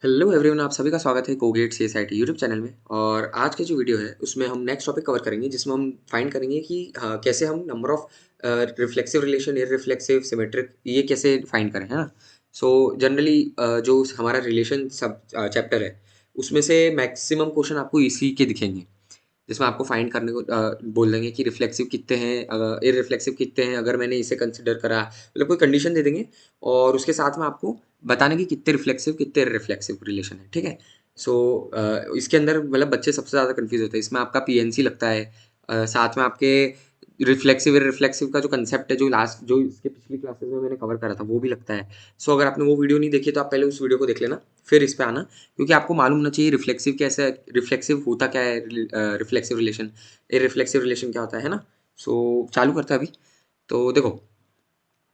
Hello everyone, आप सभी का स्वागत है कोगेट सीएसआईटी यूट्यूब चैनल में। और आज की जो वीडियो है उसमें हम नेक्स्ट टॉपिक कवर करेंगे जिसमें हम फाइंड करेंगे कि कैसे हम number of reflexive relation, irreflexive, symmetric, ये कैसे फाइंड करें, है ना। सो जनरली जो हमारा रिलेशन सब चैप्टर है उसमें से मैक्सिमम क्वेश्चन आपको इसी के दिखेंगे, जिसमें आपको फाइंड करने को बोल देंगे कि रिफ्लेक्सिव कितने हैं, इररिफ्लेक्सिव कितने हैं अगर मैंने इसे कंसिडर करा, मतलब कोई कंडीशन दे देंगे और उसके साथ में आपको बताने की कितने रिफ्लेक्सिव कितने रिफ्लेक्सिव रिलेशन है, ठीक है। सो इसके अंदर मतलब बच्चे सबसे ज़्यादा कंफ्यूज होते हैं। इसमें आपका पीएनसी लगता है, साथ में आपके रिफ्लेक्सिव रिफ्लेक्सिव का जो कंसेप्ट है, जो इसके पिछली क्लासेस में मैंने कवर करा था वो भी लगता है। सो अगर आपने वो वीडियो नहीं देखी तो आप पहले उस वीडियो को देख लेना, फिर इस पे आना, क्योंकि आपको मालूम होना चाहिए रिफ्लेक्सिव कैसे, रिफ्लेक्सिव होता क्या है, रिफ्लेक्सिव रिलेशन, इररिफ्लेक्सिव रिलेशन क्या होता है ना। सो चालू करते हैं अभी। तो देखो,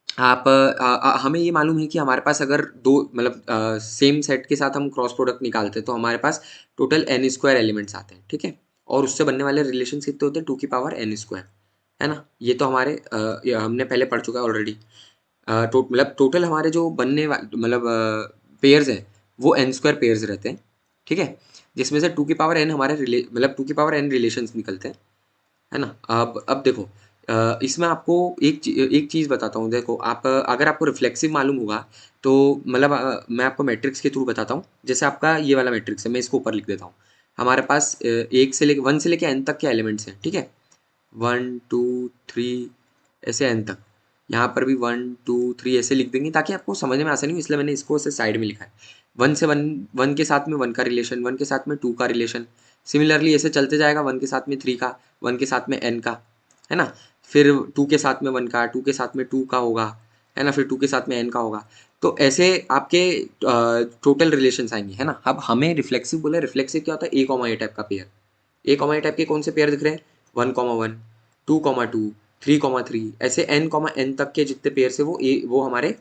हमें ये मालूम है कि हमारे पास अगर दो मतलब सेम सेट के साथ हम क्रॉस प्रोडक्ट निकालते हैं तो हमारे पास टोटल एन स्क्वायर एलिमेंट्स आते हैं, ठीक है। और उससे बनने वाले रिलेशन कितने होते हैं, टू की पावर एन स्क्वायर, है ना। ये तो हमारे ये हमने पहले पढ़ चुका है ऑलरेडी। मतलब टोटल हमारे जो बनने वाले मतलब पेयर्स हैं वो एन स्क्वायर पेयर्स रहते हैं, ठीक है। जिसमें से टू की पावर एन हमारे मतलब टू की पावर एन रिलेशंस निकलते हैं, है ना। अब देखो, इसमें आपको एक चीज़ बताता हूँ। देखो आप, अगर आपको रिफ्लेक्सिव मालूम होगा तो मतलब मैं आपको मैट्रिक्स के थ्रू बताता हूँ। जैसे आपका ये वाला मैट्रिक्स है, मैं इसको ऊपर लिख देता हूँ। हमारे पास एक से लेके वन से लेके एन तक के एलिमेंट्स हैं, ठीक है। वन टू थ्री ऐसे एन तक। यहाँ पर भी वन टू थ्री ऐसे लिख देंगे ताकि आपको समझ में आसानी हो, इसलिए मैंने इसको ऐसे साइड में लिखा है। वन से वन, वन के साथ में वन का रिलेशन, वन के साथ में टू का रिलेशन, सिमिलरली ऐसे चलते जाएगा, वन के साथ में थ्री का, वन के साथ में एन का, है ना। फिर टू के साथ में वन का, टू के साथ में टू का होगा, है ना। फिर टू के साथ में एन का होगा। तो ऐसे आपके टोटल रिलेशंस आएंगे, है ना। अब हमें रिफ्लेक्सिव बोला, रिफ्लेक्सिव क्या होता है, ए कॉमा ए टाइप का पेयर। ए कॉमा ए टाइप के कौन से पेयर दिख रहे हैं, one comma one, two comma two, three comma three, ऐसे एन कॉमा एन तक के जितने पेयर से वो हमारे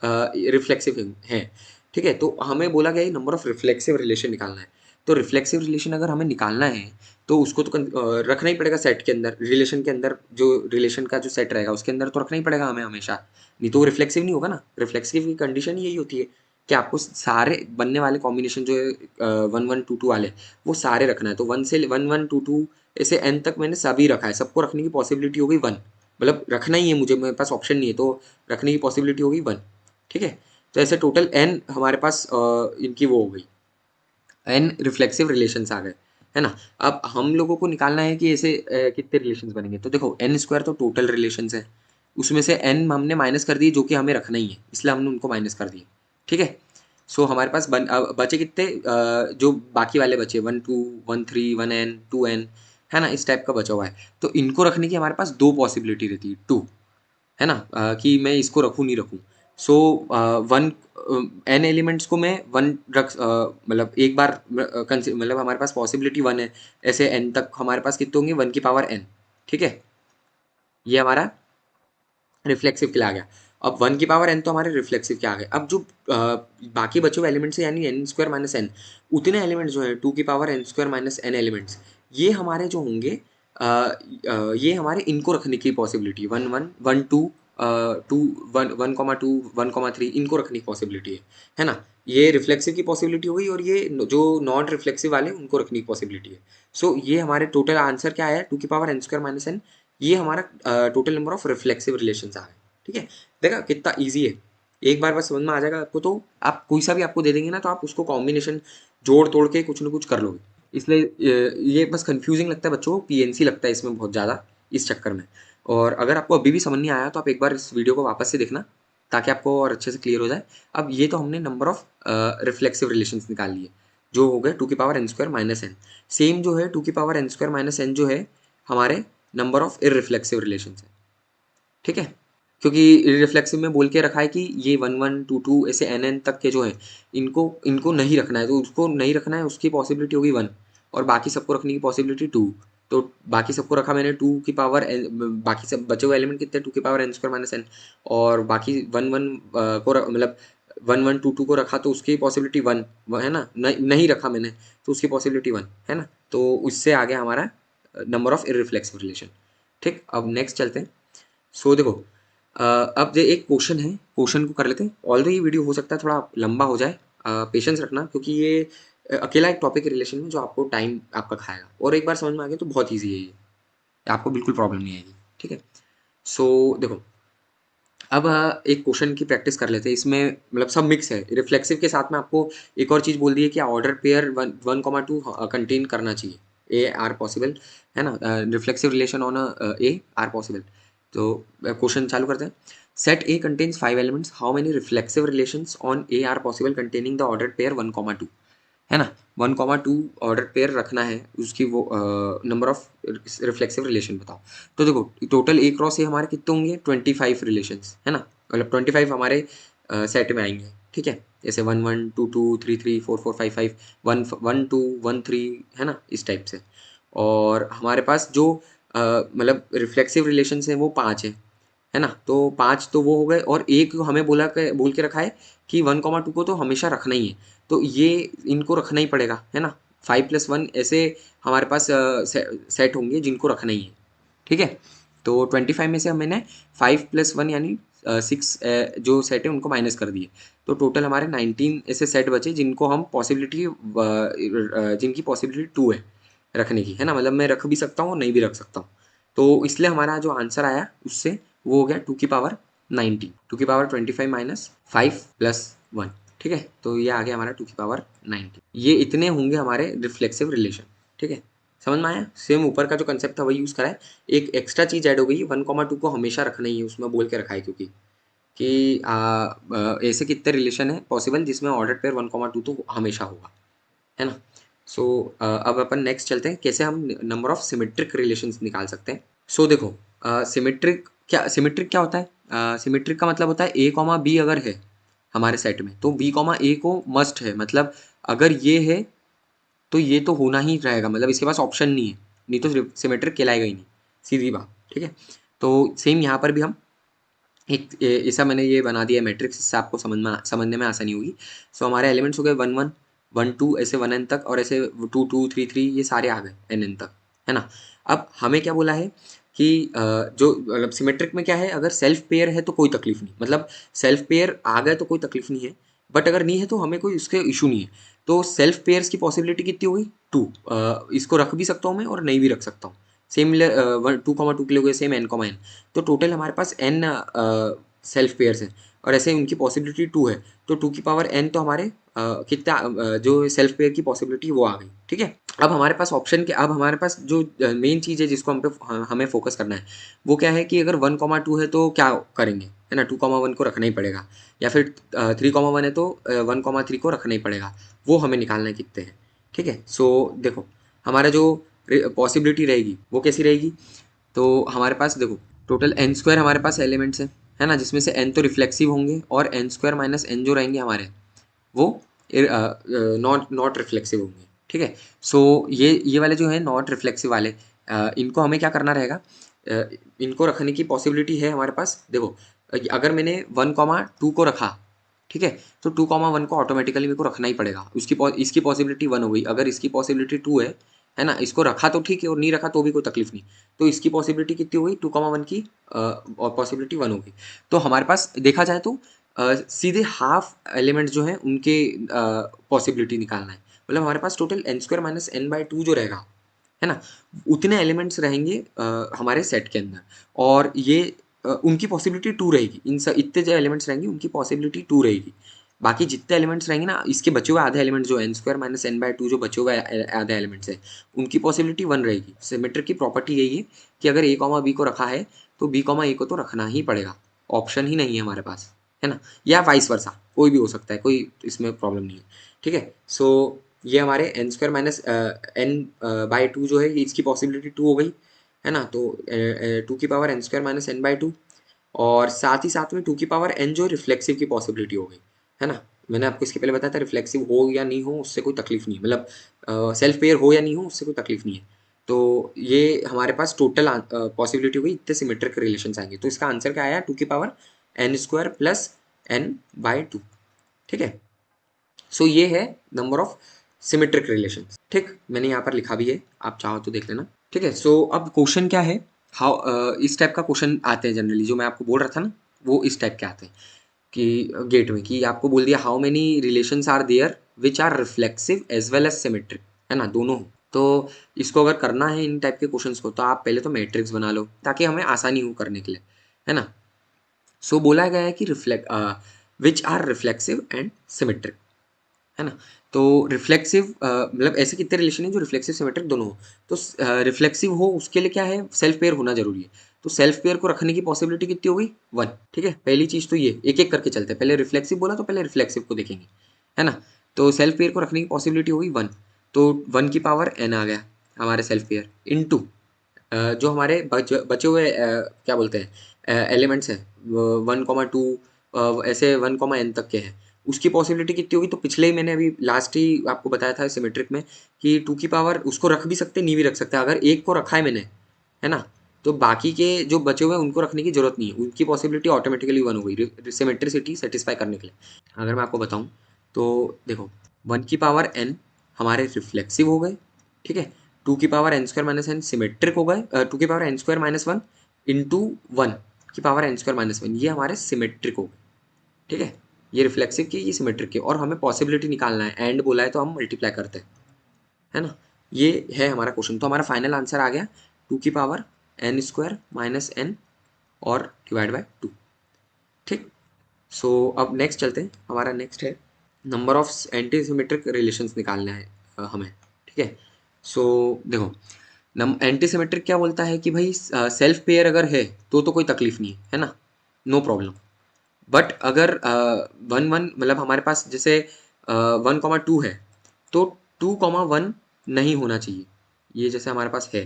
रिफ्लेक्सिव हैं, ठीक है। तो हमें बोला गया नंबर ऑफ रिफ्लेक्सिव रिलेशन निकालना है। तो रिफ्लेक्सिव रिलेशन अगर हमें निकालना है तो उसको तो रखना ही पड़ेगा सेट के अंदर, रिलेशन के अंदर, जो रिलेशन का जो सेट रहेगा उसके अंदर तो रखना ही पड़ेगा हमें हमेशा, नहीं तो वो रिफ्लेक्सिव नहीं होगा ना। रिफ्लेक्सिव की कंडीशन यही होती है कि आपको सारे बनने वाले कॉम्बिनेशन जो है वन वन टू टू वाले, वो सारे रखना है। तो वन से वन वन टू टू ऐसे एन तक मैंने सभी रखा है, सबको रखने की पॉसिबिलिटी हो गई वन, मतलब रखना ही है मुझे, मेरे पास ऑप्शन नहीं है, तो रखने की पॉसिबिलिटी हो गई वन, ठीक है। तो ऐसे टोटल एन हमारे पास इनकी वो हो गई, एन रिफ्लेक्सिव रिलेशंस आ गए, है ना। अब हम लोगों को निकालना है कि ऐसे कितने रिलेशंस बनेंगे। तो देखो एन स्क्वायर तो टोटल रिलेशंस है, उसमें से एन हमने माइनस कर दिए जो कि हमें रखना ही है, इसलिए हमने उनको माइनस कर दिए, ठीक है। सो हमारे पास बचे कितने, जो बाकी वाले बचे one two, one three, one n, two n, है ना, इस टाइप का बचा हुआ है। तो इनको रखने की हमारे पास दो पॉसिबिलिटी रहती है, टू, है ना, कि मैं इसको रखूँ नहीं रखूँ। सो वन एन एलिमेंट्स को मैं वन रख मतलब एक बार मतलब हमारे पास पॉसिबिलिटी वन है, ऐसे एन तक हमारे पास कितने होंगे, वन की पावर एन, ठीक है। ये हमारा रिफ्लेक्सिव के लिए आ गया। अब वन की पावर एन तो हमारे रिफ्लेक्सिव के आ गए। अब जो बाकी बचे हुए एलिमेंट्स है यानी एन स्क्वायर माइनस एन, उतने एलिमेंट्स जो हैं टू की power N square minus n elements, ये हमारे जो होंगे ये हमारे इनको रखने की possibility, one one one two, two one, one comma two, one comma three, इनको रखने की पॉसिबिलिटी है ना। ये रिफ्लेक्सिव की पॉसिबिलिटी हो गई, और ये जो नॉन रिफ्लेक्सिव वाले उनको रखने की पॉसिबिलिटी है। सो ये हमारे टोटल आंसर क्या आया, टू की power N square minus N, ये हमारा total number of reflexive relations आ गए, ठीक है। देखा कितना ईजी है, एक बार बस समझ में आ जाएगा आपको। तो आप कोई सा भी आपको दे देंगे ना, तो आप उसको कॉम्बिनेशन जोड़ तोड़ के कुछ ना कुछ कर लोगे। इसलिए ये बस कंफ्यूजिंग लगता है बच्चों को, पीएनसी लगता है इसमें बहुत ज़्यादा, इस चक्कर में। और अगर आपको अभी भी समझ नहीं आया तो आप एक बार इस वीडियो को वापस से देखना, ताकि आपको और अच्छे से क्लियर हो जाए। अब ये तो हमने नंबर ऑफ रिफ्लेक्सिव रिलेशंस निकाल लिए, जो हो गए टू की power N square minus n. Same जो है टू की power N square minus n जो है हमारे नंबर ऑफ इररिफ्लेक्सिव रिलेशंस है, ठीक है। क्योंकि रिफ्लेक्सिव में बोल के रखा है कि ये वन वन टू टू ऐसे एन एन तक के जो हैं, इनको इनको नहीं रखना है, तो उसको नहीं रखना है, उसकी पॉसिबिलिटी होगी वन, और बाकी सबको रखने की पॉसिबिलिटी टू। तो बाकी सबको रखा मैंने टू की पावर बाकी सब बचे हुए एलिमेंट कितने, टू की power N square minus n, और बाकी वन वन मतलब वन वन टू टू को रखा तो उसकी पॉसिबिलिटी वन, है ना। नहीं रखा मैंने तो उसकी पॉसिबिलिटी वन, है ना। तो उससे आ गया हमारा नंबर ऑफ इररिफ्लेक्सिव रिलेशन, ठीक। अब नेक्स्ट चलते हैं। सो देखो, अब जो एक क्वेश्चन है, क्वेश्चन को कर लेते हैं। ऑल्दो ये वीडियो हो सकता है थोड़ा लंबा हो जाए, पेशेंस रखना, क्योंकि ये अकेला एक टॉपिक रिलेशन में जो आपको टाइम आपका खाएगा, और एक बार समझ में आ गया तो बहुत ईजी है ये, आपको बिल्कुल प्रॉब्लम नहीं आएगी। ठीक है, सो देखो अब एक क्वेश्चन की प्रैक्टिस कर लेते हैं। इसमें मतलब सब मिक्स है, रिफ्लेक्सिव के साथ में आपको एक और चीज़ बोल दी है कि ऑर्डर पेयर 1,2 कंटेन करना चाहिए, ए आर पॉसिबल, है ना, reflexive relation on A R possible. तो क्वेश्चन चालू करते हैं। Set A contains 5 elements, how many reflexive relations on A R possible containing the order pair 1,2, है ना, 1,2 ऑर्डर पेयर रखना है, उसकी वो नंबर ऑफ रिफ्लेक्सिव रिलेशन बताओ। तो देखो टोटल ए क्रॉस ए हमारे कितने होंगे, 25 रिलेशंस, है ना, मतलब 25 हमारे सेट में आएंगे। ठीक है, जैसे 1, 1, 2, 2, 3, 3, 4, 4, 5, 5, 1, 1, 2, 1, 3, है ना, इस टाइप से। और हमारे पास जो मतलब रिफ्लेक्सिव रिलेशंस हैं वो 5 है ना, तो 5 तो वो हो गए, और एक हमें बोल के रखा है कि 1,2 को तो हमेशा रखना ही है, तो ये इनको रखना ही पड़ेगा, है ना। 5+1 ऐसे हमारे पास सेट होंगे जिनको रखना ही है। ठीक है, तो 25 में से मैंने 5+1 यानी 6 जो सेट है उनको माइनस कर दिए, तो टोटल हमारे 19 ऐसे सेट बचे जिनको हम पॉसिबिलिटी जिनकी पॉसिबिलिटी 2 है रखने की, है ना, मतलब मैं रख भी सकता हूँ और नहीं भी रख सकता हूँ। तो इसलिए हमारा जो आंसर आया उससे वो हो गया 2 की पावर 19, 2 की पावर 25 माइनस 5+1। ठीक है, तो ये आ गया हमारा 2 की पावर 19। ये इतने होंगे हमारे रिफ्लेक्सिव रिलेशन। ठीक है, समझ में आया। सेम ऊपर का जो कंसेप्ट था वही यूज़ करा है, एक एक्स्ट्रा चीज़ ऐड हो गई, 1,2 को हमेशा रखना ही है, उसमें बोल के रखा है, क्योंकि कि ऐसे कितने रिलेशन है पॉसिबल जिसमें ऑर्डर पेयर 1,2 तो हमेशा होगा, है ना। सो अब अपन नेक्स्ट चलते हैं, कैसे हम नंबर ऑफ सिमेट्रिक रिलेशंस निकाल सकते हैं। सो देखो सिमेट्रिक क्या होता है, सिमेट्रिक का मतलब होता है ए कॉमा बी अगर है हमारे सेट में तो बी कॉमा ए को मस्ट है, मतलब अगर ये है तो ये तो होना ही रहेगा, मतलब इसके पास ऑप्शन नहीं है, नहीं तो सिमेट्रिक कहलाएगा ही नहीं, सीधी बात। ठीक है, तो सेम यहाँ पर भी हम एक ऐसा मैंने ये बना दिया मैट्रिक्स, इससे आपको समझने में आसानी होगी। सो हमारे एलिमेंट्स हो गए 1, 1, 1, 2 ऐसे 1n तक, और ऐसे 2, 2, 3, 3 ये सारे आ गए nn तक, है ना। अब हमें क्या बोला है कि जो मतलब सिमेट्रिक में क्या है, अगर सेल्फ पेयर है तो कोई तकलीफ नहीं, मतलब सेल्फ पेयर आ गए तो कोई तकलीफ नहीं है, बट अगर नहीं है तो हमें कोई उसके इशू नहीं है। तो सेल्फ पेयर्स की पॉसिबिलिटी कितनी होगी, 2, इसको रख भी सकता हूँ मैं और नहीं भी रख सकता हूँ। सेम 2,2 के लिए हो गए सेम n,n, तो टोटल हमारे पास n सेल्फ पेयर्स हैं, और ऐसे उनकी पॉसिबिलिटी 2 है, तो 2 की पावर n तो हमारे कितना जो सेल्फ पेयर की पॉसिबिलिटी वो आ गई। ठीक है, अब हमारे पास अब हमारे पास जो मेन चीज़ है जिसको हमें फोकस करना है, वो क्या है कि अगर 1,2 है तो क्या करेंगे, है ना, 2,1 को रखना ही पड़ेगा, या फिर 3,1 है तो 1,3 को रखना ही पड़ेगा, वो हमें निकालना है कितने हैं। ठीक है, सो देखो हमारा जो पॉसिबिलिटी रहेगी वो कैसी रहेगी, तो हमारे पास देखो टोटल n² हमारे पास एलिमेंट्स हैं, है ना, जिसमें से n तो रिफ्लेक्सिव होंगे, और n² माइनस n जो रहेंगे हमारे वो नॉट नॉट रिफ्लेक्सिव होंगे। ठीक है, सो ये वाले जो है नॉट रिफ्लेक्सिव वाले, इनको हमें क्या करना रहेगा, इनको रखने की पॉसिबिलिटी है हमारे पास। देखो अगर मैंने 1,2 को रखा, ठीक है, तो 2,1 को ऑटोमेटिकली मेरे को रखना ही पड़ेगा, इसकी पॉसिबिलिटी 1 हो गई, अगर इसकी पॉसिबिलिटी 2 है ना, इसको रखा तो ठीक है और नहीं रखा तो भी कोई तकलीफ नहीं, तो इसकी पॉसिबिलिटी कितनी हो गई, 2,1 की और पॉसिबिलिटी 1 हो गई। तो हमारे पास देखा जाए तो सीधे हाफ एलिमेंट्स जो हैं उनके पॉसिबिलिटी निकालना है, मतलब हमारे पास टोटल n² माइनस n/2 जो रहेगा, है ना, उतने एलिमेंट्स रहेंगे हमारे सेट के अंदर, और ये उनकी पॉसिबिलिटी 2 रहेगी, इतने जो एलिमेंट्स रहेंगे उनकी पॉसिबिलिटी 2 रहेगी। बाकी जितने एलिमेंट्स रहेंगे ना, इसके बचे हुए आधे एलिमेंट्स जो n² माइनस n/2 जो बचे हुए आधे एलिमेंट्स है उनकी पॉसिबिलिटी 1 रहेगी। सिमेट्रिक की प्रॉपर्टी यही है कि अगर a कॉमा b को रखा है तो b कॉमा a को तो रखना ही पड़ेगा, ऑप्शन ही नहीं है हमारे पास, है ना, या वाइस वर्सा कोई भी हो सकता है, कोई इसमें प्रॉब्लम नहीं है। ठीक है, सो ये हमारे n² माइनस n/2 जो है ये इसकी पॉसिबिलिटी 2 हो गई, है ना, तो 2 की पावर n² माइनस n/2, और साथ ही साथ में 2 की पावर n जो रिफ्लेक्सिव की पॉसिबिलिटी हो गई, है ना। मैंने आपको इसके पहले बताया था रिफ्लेक्सिव हो या नहीं हो उससे कोई तकलीफ नहीं है, मतलब सेल्फ पेयर हो या नहीं हो उससे कोई तकलीफ नहीं है। तो ये हमारे पास टोटल पॉसिबिलिटी हुई, इतने सिमेट्रिक रिलेशन आएंगे, तो इसका आंसर क्या आया, 2 की पावर n² प्लस n/2। ठीक है, सो ये है नंबर ऑफ सिमेट्रिक रिलेशंस। ठीक, मैंने यहाँ पर लिखा भी है, आप चाहो तो देख लेना। ठीक है, सो अब क्वेश्चन क्या है, हाउ इस टाइप का क्वेश्चन आते हैं जनरली, जो मैं आपको बोल रहा था ना वो इस टाइप के आते हैं। कि गेट में कि आपको बोल दिया how many relations are there which are reflexive as well as symmetric, है ना, दोनों। तो इसको अगर करना है इन टाइप के क्वेश्चंस को, तो आप पहले तो मैट्रिक्स बना लो ताकि हमें आसानी हो करने के लिए, है ना। सो बोला गया है कि which are reflexive and symmetric, है ना। तो रिफ्लेक्सिव मतलब ऐसे कितने रिलेशन है जो रिफ्लेक्सिव सिमेट्रिक दोनों हो। तो रिफ्लेक्सिव हो उसके लिए क्या है, सेल्फ पेयर होना जरूरी है। तो सेल्फ पेयर को रखने की पॉसिबिलिटी कितनी हो गई, 1। ठीक है, पहली चीज तो ये एक एक करके चलते हैं, पहले रिफ्लेक्सिव बोला तो पहले रिफ्लेक्सिव को देखेंगे, है ना। तो सेल्फ पेयर को रखने की पॉसिबिलिटी हो गई 1। तो 1 की पावर n आ गया हमारे सेल्फ पेयर इनटू जो हमारे बचे हुए क्या बोलते हैं एलिमेंट्स हैं 1,2 ऐसे 1,n तक के हैं, उसकी पॉसिबिलिटी कितनी होगी। तो पिछले ही मैंने अभी लास्ट ही आपको बताया था सिमेट्रिक में कि 2 की पावर उसको रख भी सकते नहीं भी रख सकते, अगर एक को रखा है मैंने, है ना, तो बाकी के जो बचे हुए हैं उनको रखने की जरूरत नहीं है, उनकी पॉसिबिलिटी ऑटोमेटिकली 1 हो गई सिमेट्रिसिटी सेटिस्फाई करने के लिए। अगर मैं आपको बताऊं तो देखो 1 की पावर n हमारे रिफ्लेक्सिव हो गए, ठीक है। 2 की power n square minus n symmetric हो गए, 2 की power n square minus 1 into 1 की पावर n स्क्वायर माइनस 1 ये हमारे सिमेट्रिक हो गए, ठीक है। ये रिफ्लेक्सिव की, ये सिमेट्रिक की, और हमें पॉसिबिलिटी निकालना है, एंड बोला है तो हम मल्टीप्लाई करते हैं, है ना। ये है हमारा क्वेश्चन। तो हमारा फाइनल आंसर आ गया 2 की power n square minus n और डिवाइड बाय 2, ठीक। सो अब नेक्स्ट चलते हैं, हमारा नेक्स्ट है number of anti symmetric relations निकालना है हमें, ठीक है। सो देखो एंटी सिमेट्रिक क्या बोलता है कि भाई सेल्फ पेयर अगर है तो कोई तकलीफ नहीं है ना, नो प्रॉब्लम। बट अगर 1 1 मतलब हमारे पास जैसे 1,2 है तो 2,1 नहीं होना चाहिए, ये जैसे हमारे पास है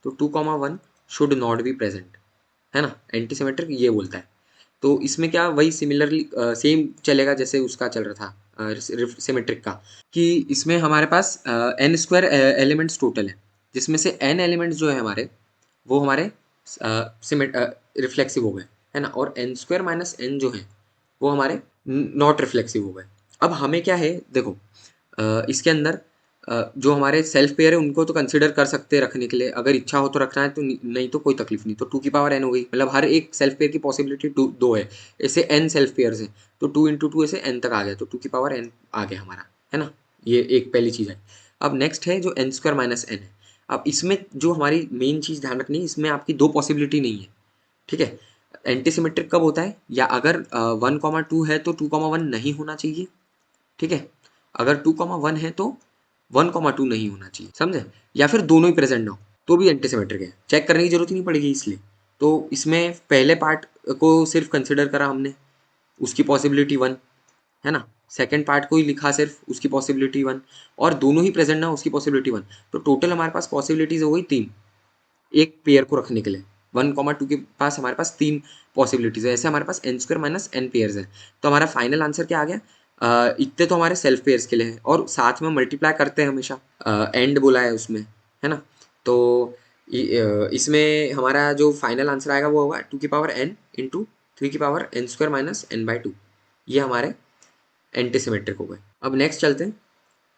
तो 2,1 शुड नॉट बी प्रेजेंट, है ना, एंटी सिमेट्रिक ये बोलता है। तो इसमें क्या वही सिमिलरली सेम चलेगा जैसे उसका चल रहा था सिमेट्रिक का, कि इसमें हमारे पास n स्क्वायर एलिमेंट्स टोटल है, जिसमें से n एलिमेंट्स जो है हमारे वो हमारे रिफ्लेक्सिव हो गए, है ना, और n स्क्वायर माइनस एन जो है वो हमारे नॉट रिफ्लेक्सिव हो गए। अब हमें क्या है देखो इसके अंदर जो हमारे सेल्फ पेयर है उनको तो कंसिडर कर सकते हैं रखने के लिए, अगर इच्छा हो तो रखना है, तो नहीं तो कोई तकलीफ नहीं। तो 2 की पावर n हो गई, मतलब हर एक सेल्फ पेयर की पॉसिबिलिटी 2 है, ऐसे n सेल्फ पेयर्स हैं तो 2 इंटू 2 ऐसे n तक आ गया, तो 2 की पावर n आ गया हमारा, है ना। ये एक पहली चीज़ है। अब नेक्स्ट है जो n स्क्वायर माइनस एन है। अब इसमें जो हमारी मेन चीज़ ध्यान रखनी है, इसमें आपकी 2 पॉसिबिलिटी नहीं है, ठीक है। एंटीसिमेट्रिक कब होता है, या अगर 1,2 है तो 2,1 नहीं होना चाहिए, ठीक है। अगर 2,1 है तो 1,2 नहीं होना चाहिए, समझे, या फिर दोनों ही प्रेजेंट ना हो तो भी एंटीसिमेट्रिक है, चेक करने की जरूरत ही नहीं पड़ेगी इसलिए। तो इसमें पहले पार्ट को सिर्फ कंसिडर करा हमने, उसकी पॉसिबिलिटी 1, है ना। सेकेंड पार्ट को ही लिखा सिर्फ, उसकी पॉसिबिलिटी 1, और दोनों ही प्रेजेंट ना उसकी पॉसिबिलिटी 1। तो टोटल हमारे पास पॉसिबिलिटीज हो गई 3 एक पेयर को रखने के लिए। 1,2 के पास हमारे पास 3 पॉसिबिलिटीज है, ऐसे हमारे पास n square minus n pairs है। तो हमारा फाइनल आंसर क्या आ गया, इतने तो हमारे सेल्फ पेयर्स के लिए है, और साथ में मल्टीप्लाई करते हैं हमेशा, एंड बोला है उसमें, है ना। तो इसमें हमारा जो फाइनल आंसर आएगा वो होगा 2 की पावर n इंटू 3 की power n square minus n by 2, ये हमारे एंटीसिमेट्रिक हो गए। अब नेक्स्ट चलते हैं,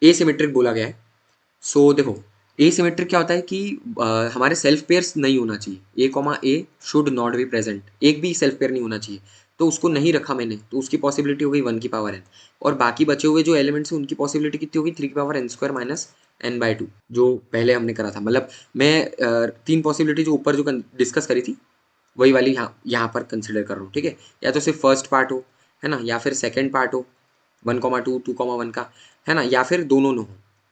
एसिमेट्रिक बोला गया है। सो देखो एसिमेट्रिक क्या होता है कि हमारे सेल्फ पेयर्स नहीं होना चाहिए, ए शुड नॉट बी प्रेजेंट, एक भी सेल्फ पेयर नहीं होना चाहिए, तो उसको नहीं रखा मैंने, तो उसकी पॉसिबिलिटी हो गई 1 की पावर n, और बाकी बचे हुए जो एलिमेंट्स हैं उनकी पॉसिबिलिटी कितनी होगी 3 की power n square minus n by 2, जो पहले हमने करा था। मतलब मैं 3 पॉसिबिलिटी जो ऊपर जो डिस्कस करी थी वही वाली यहाँ पर कंसिडर कर रहा हूँ, ठीक है। या तो सिर्फ फर्स्ट पार्ट हो, है ना, या फिर सेकेंड पार्ट हो 1,2 2,1 का, है ना, या फिर दोनों न हो,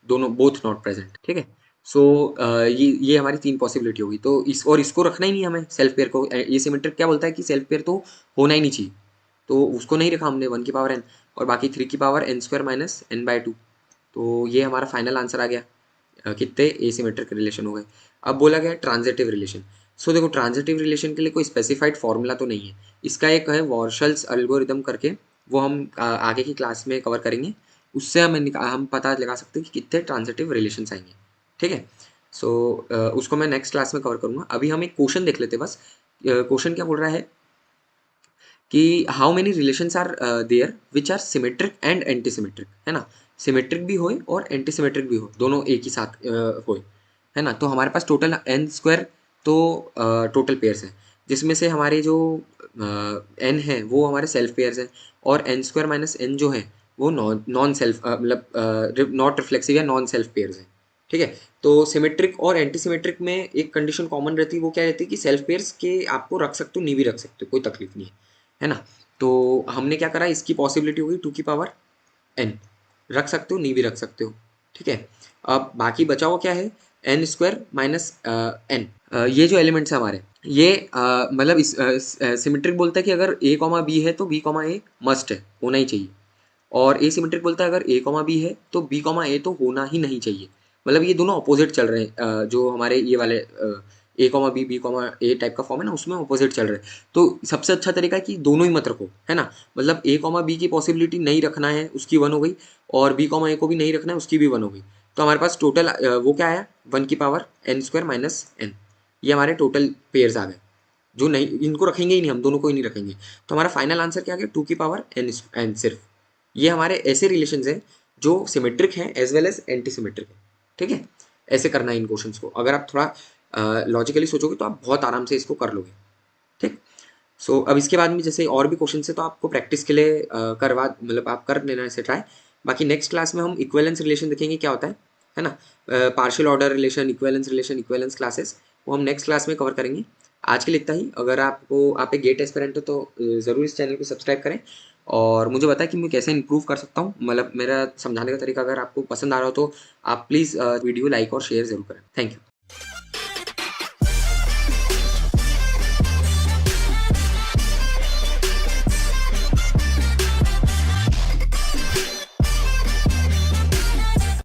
दोनों बोथ नॉट प्रेजेंट, ठीक है। सो ये हमारी 3 पॉसिबिलिटी होगी। तो इसको रखना ही नहीं हमें सेल्फ पेयर को, ये सिमेट्रिक क्या बोलता है कि सेल्फ पेयर तो होना ही नहीं चाहिए, तो उसको नहीं रखा हमने 1 की पावर n, और बाकी 3 की power n square minus n by 2। तो ये हमारा फाइनल आंसर आ गया, कितने एसिमेट्रिक रिलेशन हो गए। अब बोला गया ट्रांजिटिव रिलेशन। सो देखो ट्रांजिटिव रिलेशन के लिए कोई स्पेसिफाइड फॉर्मूला तो नहीं है, इसका एक है वॉर्शल्स एल्गोरिदम करके, वो हम आगे की क्लास में कवर करेंगे, उससे हम पता लगा सकते हैं कि कितने ट्रांजिटिव रिलेशंस आएंगे, ठीक है। सो उसको मैं नेक्स्ट क्लास में कवर करूँगा। अभी हम एक क्वेश्चन देख लेते हैं बस। क्वेश्चन क्या बोल रहा है कि how many relations are there which are symmetric and anti symmetric, है ना, सिमेट्रिक भी होए और एंटी सिमेट्रिक भी हो, दोनों एक ही साथ होए, है ना। तो हमारे पास टोटल n स्क्वायर तो टोटल पेयर्स है, जिसमें से हमारे जो एन है वो हमारे सेल्फ पेयर्स हैं, और एन स्क्वायर माइनस एन जो है वो नॉन नॉन सेल्फ मतलब नॉट रिफ्लेक्सिव या नॉन सेल्फ पेयर्स हैं। ठीक है, तो सिमेट्रिक और एंटी सिमेट्रिक में एक कंडीशन कॉमन रहती है, वो क्या रहती है कि सेल्फ पेयर्स के आपको रख सकते हो, नहीं भी रख सकते हो, कोई तकलीफ नहीं है ना। तो हमने क्या करा, इसकी पॉसिबिलिटी होगी 2 की पावर n, रख सकते हो नहीं भी रख सकते हो। ठीक है, अब बाकी बचा हुआ क्या है, एन स्क्वायर माइनस एन। ये जो एलिमेंट्स है हमारे, ये मतलब इस सिमेट्रिक बोलता है कि अगर a कॉमा बी है तो b कॉमा ए मस्ट है, होना ही चाहिए। और ए सिमेट्रिक बोलता है अगर a कॉमा बी है तो b कॉमा ए तो होना ही नहीं चाहिए। मतलब ये दोनों अपोजिट चल रहे हैं, जो हमारे ये वाले ए कॉमा बी कॉमा ए टाइप का फॉर्म है ना, उसमें अपोजिट चल रहे हैं। तो सबसे अच्छा तरीका है कि दोनों ही मत रखो, है ना। मतलब ए कॉमा बी की पॉसिबिलिटी नहीं रखना है, उसकी 1 हो गई, और बी कॉमा ए को भी नहीं रखना है, उसकी भी 1 हो गई। तो हमारे पास टोटल वो क्या आया, 1 की पावर n² माइनस एन। ये हमारे टोटल पेयर्स आ गए, जो नहीं, इनको रखेंगे ही नहीं, हम दोनों को ही नहीं रखेंगे। तो हमारा फाइनल आंसर क्या आ गया, 2 की पावर n सिर्फ। ये हमारे ऐसे रिलेशंस हैं जो सिमेट्रिक हैं as well as anti symmetric है। ठीक है, ऐसे करना है इन क्वेश्चंस को, अगर आप थोड़ा लॉजिकली सोचोगे तो आप बहुत आराम से इसको कर लोगे। ठीक। सो अब इसके बाद में जैसे और भी क्वेश्चन है तो आपको प्रैक्टिस के लिए करवा, मतलब आप कर लेना इसे ट्राई। बाकी नेक्स्ट क्लास में हम इक्विवेलेंस रिलेशन देखेंगे क्या होता है ना। Partial order relation, equivalence equivalence classes, वो हम नेक्स्ट क्लास में कवर करेंगे। आज के लिए इतना ही। अगर आपको, आप एक गेट एस्पिरेंट हो तो ज़रूर इस चैनल को सब्सक्राइब करें, और मुझे बताएं कि मैं कैसे इंप्रूव कर सकता हूँ। मतलब मेरा समझाने का तरीका अगर आपको पसंद आ रहा हो तो आप प्लीज़ वीडियो लाइक और शेयर ज़रूर करें। Thank you.